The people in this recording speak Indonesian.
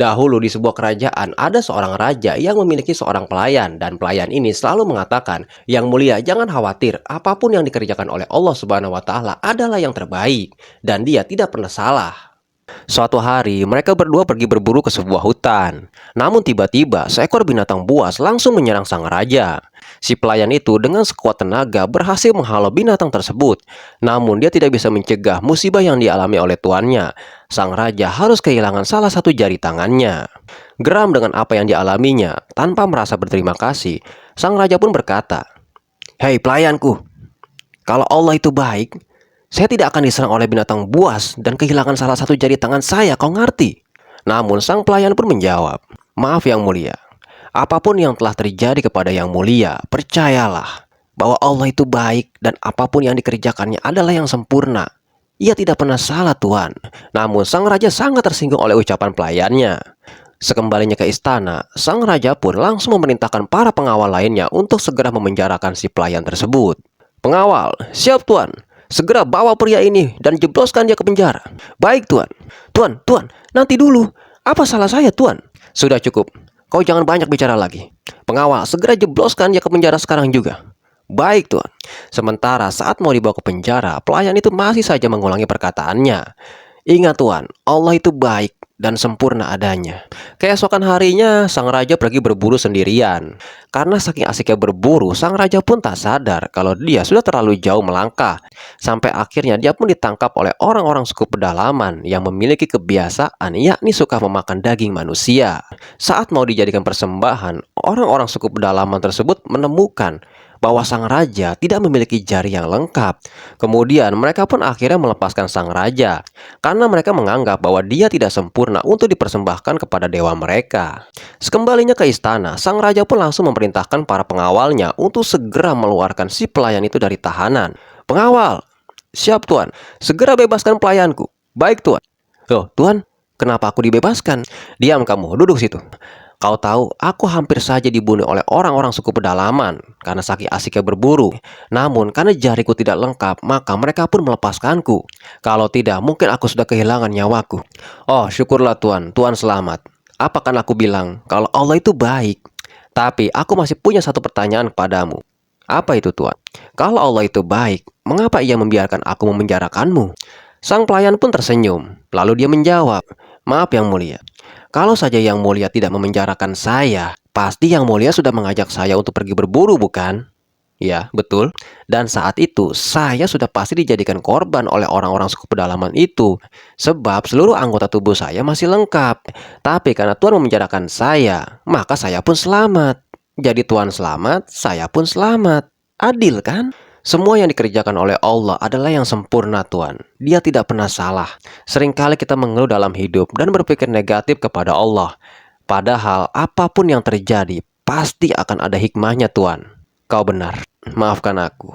Dahulu di sebuah kerajaan ada seorang raja yang memiliki seorang pelayan dan pelayan ini selalu mengatakan, "Yang mulia, jangan khawatir, apapun yang dikerjakan oleh Allah Subhanahu wa taala adalah yang terbaik dan dia tidak pernah salah." Suatu hari, mereka berdua pergi berburu ke sebuah hutan. Namun tiba-tiba, seekor binatang buas langsung menyerang sang raja. Si pelayan itu dengan sekuat tenaga berhasil menghalau binatang tersebut. Namun dia tidak bisa mencegah musibah yang dialami oleh tuannya. Sang raja harus kehilangan salah satu jari tangannya. Geram dengan apa yang dialaminya, tanpa merasa berterima kasih, sang raja pun berkata, "Hei pelayanku, kalau Allah itu baik, saya tidak akan diserang oleh binatang buas dan kehilangan salah satu jari tangan saya, kau ngerti?" Namun sang pelayan pun menjawab, "Maaf yang mulia, apapun yang telah terjadi kepada yang mulia, percayalah bahwa Allah itu baik dan apapun yang dikerjakannya adalah yang sempurna. Ia tidak pernah salah, Tuan." Namun sang raja sangat tersinggung oleh ucapan pelayannya. Sekembalinya ke istana, sang raja pun langsung memerintahkan para pengawal lainnya untuk segera memenjarakan si pelayan tersebut. "Pengawal, siap Tuan. Segera bawa pria ini dan jebloskan dia ke penjara." "Baik Tuan." Tuan, nanti dulu. Apa salah saya Tuan?" "Sudah cukup. Kau jangan banyak bicara lagi. Pengawal, segera jebloskan dia ke penjara sekarang juga." "Baik Tuan." Sementara saat mau dibawa ke penjara, pelayan itu masih saja mengulangi perkataannya. "Ingat Tuan, Allah itu baik dan sempurna adanya." Keesokan harinya, sang raja pergi berburu sendirian. Karena saking asiknya berburu, sang raja pun tak sadar kalau dia sudah terlalu jauh melangkah. Sampai akhirnya dia pun ditangkap oleh orang-orang suku pedalaman yang memiliki kebiasaan yakni suka memakan daging manusia. Saat mau dijadikan persembahan, orang-orang suku pedalaman tersebut menemukan bahwa sang raja tidak memiliki jari yang lengkap. Kemudian mereka pun akhirnya melepaskan sang raja karena mereka menganggap bahwa dia tidak sempurna untuk dipersembahkan kepada dewa mereka. Sekembalinya ke istana, sang raja pun langsung memerintahkan para pengawalnya untuk segera mengeluarkan si pelayan itu dari tahanan. "Pengawal, siap Tuan. Segera bebaskan pelayanku." "Baik Tuan." "Loh Tuan, kenapa aku dibebaskan?" "Diam kamu, duduk situ. Kau tahu, aku hampir saja dibunuh oleh orang-orang suku pedalaman karena saking asiknya berburu. Namun karena jariku tidak lengkap, maka mereka pun melepaskanku. Kalau tidak, mungkin aku sudah kehilangan nyawaku." "Oh, syukurlah Tuan, Tuan selamat. Apa kan aku bilang kalau Allah itu baik? Tapi aku masih punya satu pertanyaan kepadamu." "Apa itu Tuan?" "Kalau Allah itu baik, mengapa ia membiarkan aku memenjarakanmu?" Sang pelayan pun tersenyum. Lalu dia menjawab, "Maaf yang mulia, kalau saja yang mulia tidak memenjarakan saya, pasti yang mulia sudah mengajak saya untuk pergi berburu, bukan?" "Ya, betul. Dan saat itu, saya sudah pasti dijadikan korban oleh orang-orang suku pedalaman itu. Sebab seluruh anggota tubuh saya masih lengkap. Tapi karena Tuhan memenjarakan saya, maka saya pun selamat. Jadi Tuhan selamat, saya pun selamat. Adil kan?" Semua yang dikerjakan oleh Allah adalah yang sempurna Tuan. Dia tidak pernah salah. Seringkali kita mengeluh dalam hidup dan berpikir negatif kepada Allah. Padahal apapun yang terjadi, pasti akan ada hikmahnya Tuan. Kau benar. Maafkan aku.